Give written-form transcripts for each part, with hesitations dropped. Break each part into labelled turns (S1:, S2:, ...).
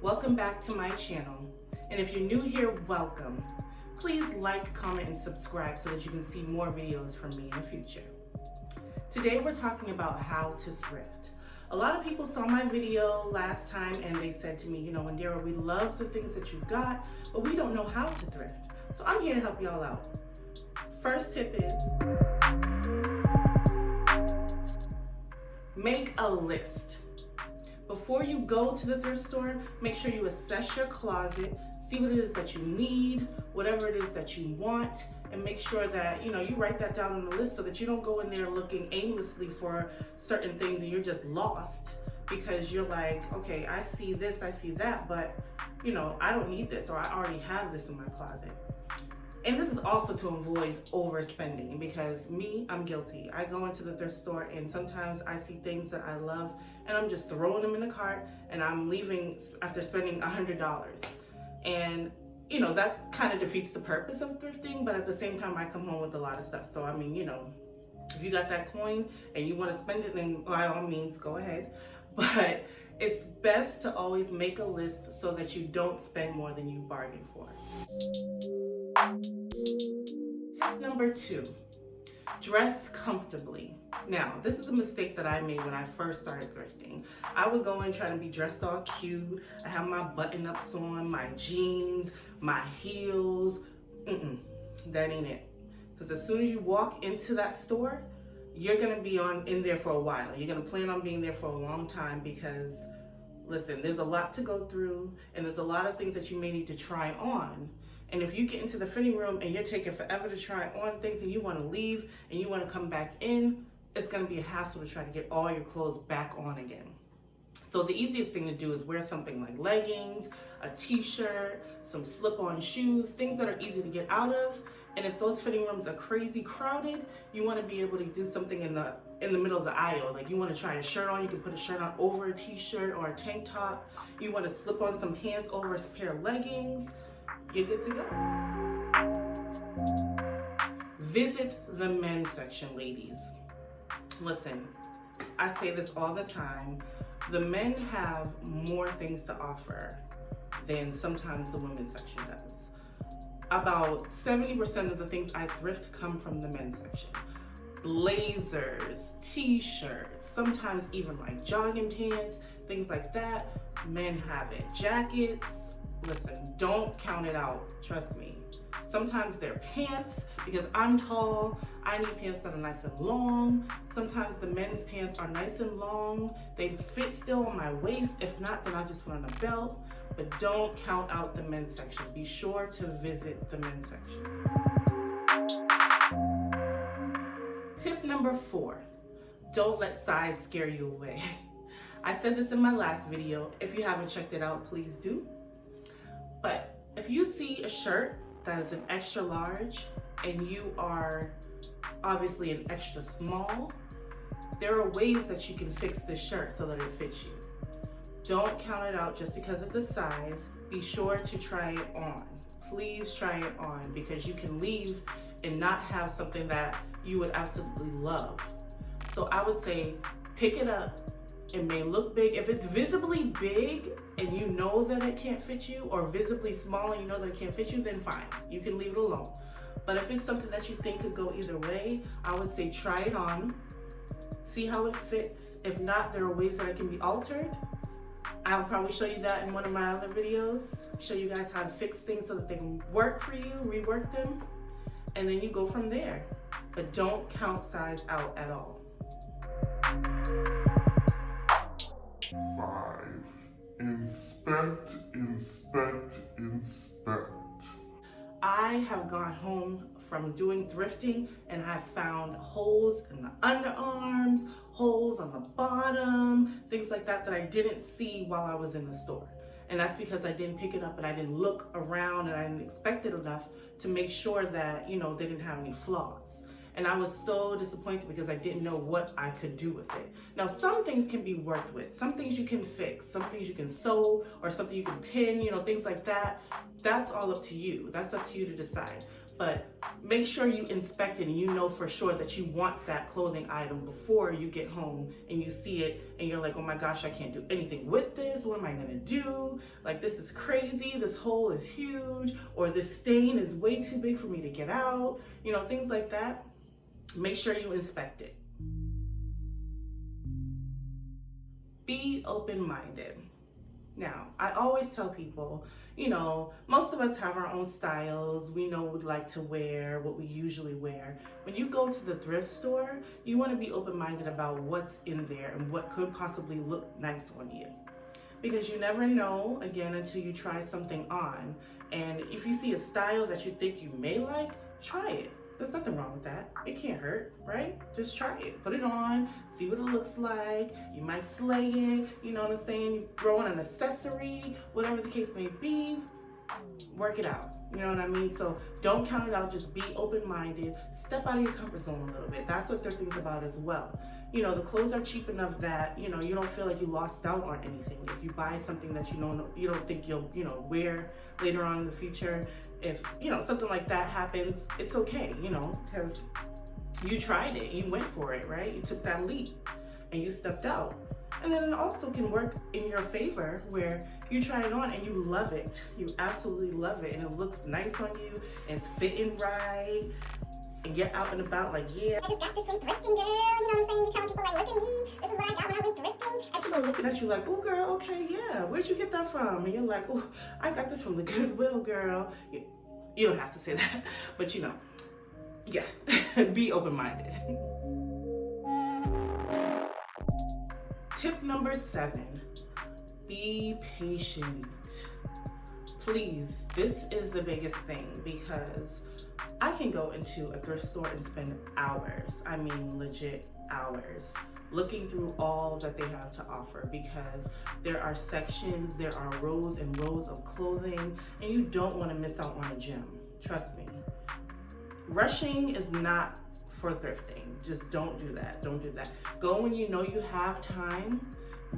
S1: Welcome back to my channel, and if you're new here, welcome. Please like, comment, and subscribe so that you can see more videos from me in the future. Today we're talking about how to thrift. A lot of people saw my video last time and they said to me, you know, Indira, we love the things that you got, but we don't know how to thrift. So I'm here to help y'all out. First tip is make a list. Before you go to the thrift store, make sure you assess your closet, see what it is that you need, whatever it is that you want, and make sure that, you write that down on the list so that you don't go in there looking aimlessly for certain things and you're just lost because you're like, okay, I see this, I see that, but I don't need this, or I already have this in my closet. And this is also to avoid overspending, because I'm guilty. I go into the thrift store and sometimes I see things that I love and I'm just throwing them in the cart and I'm leaving after spending $100. And that kind of defeats the purpose of thrifting, but at the same time I come home with a lot of stuff. So I mean, if you got that coin and you want to spend it, then by all means go ahead. But it's best to always make a list so that you don't spend more than you bargained for. Tip number 2, dress comfortably. Now, this is a mistake that I made when I first started thrifting. I would go in trying to be dressed all cute. I have my button-ups on, my jeans, my heels. That ain't it. Because as soon as you walk into that store, you're gonna be in there for a while. You're gonna plan on being there for a long time because, listen, there's a lot to go through and there's a lot of things that you may need to try on. And if you get into the fitting room and you're taking forever to try on things and you want to leave and you want to come back in, it's going to be a hassle to try to get all your clothes back on again. So the easiest thing to do is wear something like leggings, a t-shirt, some slip-on shoes, things that are easy to get out of. And if those fitting rooms are crazy crowded, you want to be able to do something in the middle of the aisle. Like you want to try a shirt on, you can put a shirt on over a t-shirt or a tank top. You want to slip on some pants over a pair of leggings. You're good to go. Visit the men's section, ladies. Listen, I say this all the time. The men have more things to offer than sometimes the women's section does. About 70% of the things I thrift come from the men's section. Blazers, t-shirts, sometimes even like jogging pants, things like that. Men have it. Jackets. Listen, don't count it out, trust me. Sometimes they're pants, because I'm tall, I need pants that are nice and long. Sometimes the men's pants are nice and long. They fit still on my waist. If not, then I'll just put on a belt. But don't count out the men's section. Be sure to visit the men's section. Tip number 4, don't let size scare you away. I said this in my last video. If you haven't checked it out, please do. But if you see a shirt that is an extra large and you are obviously an extra small, there are ways that you can fix this shirt so that it fits you. Don't count it out just because of the size. Be sure to try it on. Please try it on, because you can leave and not have something that you would absolutely love. So I would say pick it up. It may look big. If it's visibly big and you know that it can't fit you, or visibly small and you know that it can't fit you, then fine, you can leave it alone. But if it's something that you think could go either way, I would say try it on, see how it fits. If not, there are ways that it can be altered. I'll probably show you that in one of my other videos, show you guys how to fix things so that they can work for you, rework them, and then you go from there. But don't count size out at all.
S2: 5. Inspect, inspect, inspect.
S1: I have gone home from doing thrifting and I've found holes in the underarms, holes on the bottom, things like that I didn't see while I was in the store. And that's because I didn't pick it up and I didn't look around and I didn't expect it enough to make sure that, they didn't have any flaws. And I was so disappointed because I didn't know what I could do with it. Now, some things can be worked with. Some things you can fix. Some things you can sew, or something you can pin, things like that. That's all up to you. That's up to you to decide. But make sure you inspect it and you know for sure that you want that clothing item before you get home and you see it and you're like, oh my gosh, I can't do anything with this. What am I gonna do? Like, this is crazy. This hole is huge, or this stain is way too big for me to get out. You know, things like that. Make sure you inspect it. Be open-minded. Now, I always tell people, you know, most of us have our own styles. We know what we like to wear, what we usually wear. When you go to the thrift store, you want to be open-minded about what's in there and what could possibly look nice on you. Because you never know, again, until you try something on. And if you see a style that you think you may like, try it. There's nothing wrong with that. It can't hurt, right? Just try it. Put it on, see what it looks like. You might slay it, you know what I'm saying? You throw in an accessory, whatever the case may be, work it out. You know what I mean? So don't count it out, just be open-minded. Step out of your comfort zone a little bit. That's what thrifting's about as well. You know, the clothes are cheap enough that, you know, you don't feel like you lost out on anything. If you buy something that you don't think you'll, you know, wear later on in the future, if, you know, something like that happens, it's okay, you know, because you tried it, you went for it, right? You took that leap and you stepped out. And then it also can work in your favor where you try it on and you love it. You absolutely love it and it looks nice on you, it's fitting right, and you're out and about like, yeah,
S3: I just got this from thrifting, girl. You know what I'm saying? You tell people like, look at me. This is what I got when I went thrifting.
S1: and people are looking at you like, oh girl, okay, yeah, where'd you get that from? And you're like, oh, I got this from the Goodwill, girl. You don't have to say that, but you know, yeah, be open-minded. Tip number 7, be patient. Please, this is the biggest thing because I can go into a thrift store and spend hours, I mean legit hours, looking through all that they have to offer because there are sections, there are rows and rows of clothing, and you don't want to miss out on a gem. Trust me. Rushing is not for thrifting. Just don't do that. Don't do that. Go when you know you have time.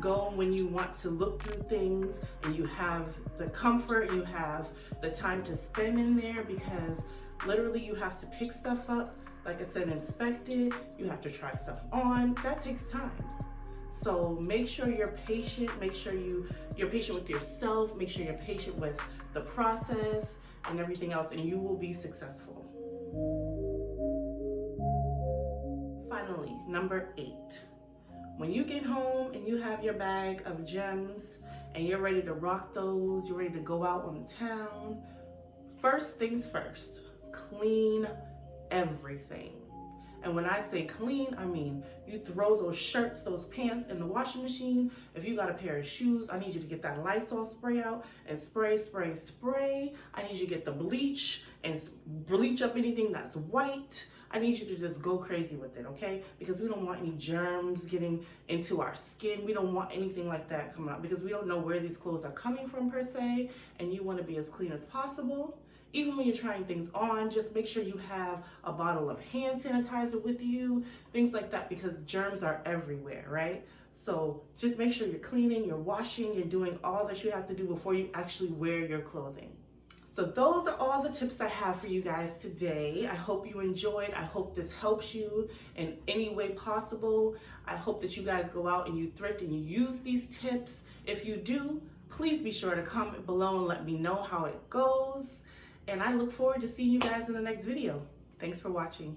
S1: Go when you want to look through things and you have the comfort, you have the time to spend in there, because literally you have to pick stuff up, like I said, inspect it, you have to try stuff on. That takes time. So make sure you're patient, make sure you're patient with yourself, make sure you're patient with the process and everything else, and you will be successful. Finally, number 8. When you get home and you have your bag of gems and you're ready to rock those, you're ready to go out on the town, first things first, clean everything. And when I say clean, I mean you throw those shirts, those pants in the washing machine. If you got a pair of shoes, I need you to get that Lysol spray out and spray, spray, spray. I need you to get the bleach and bleach up anything that's white. I need you to just go crazy with it, okay? Because we don't want any germs getting into our skin. We don't want anything like that coming out because we don't know where these clothes are coming from per se, and you want to be as clean as possible. Even when you're trying things on, just make sure you have a bottle of hand sanitizer with you, things like that, because germs are everywhere, right? So just make sure you're cleaning, you're washing, you're doing all that you have to do before you actually wear your clothing. So those are all the tips I have for you guys today. I hope you enjoyed. I hope this helps you in any way possible. I hope that you guys go out and you thrift and you use these tips. If you do, please be sure to comment below and let me know how it goes. And I look forward to seeing you guys in the next video. Thanks for watching.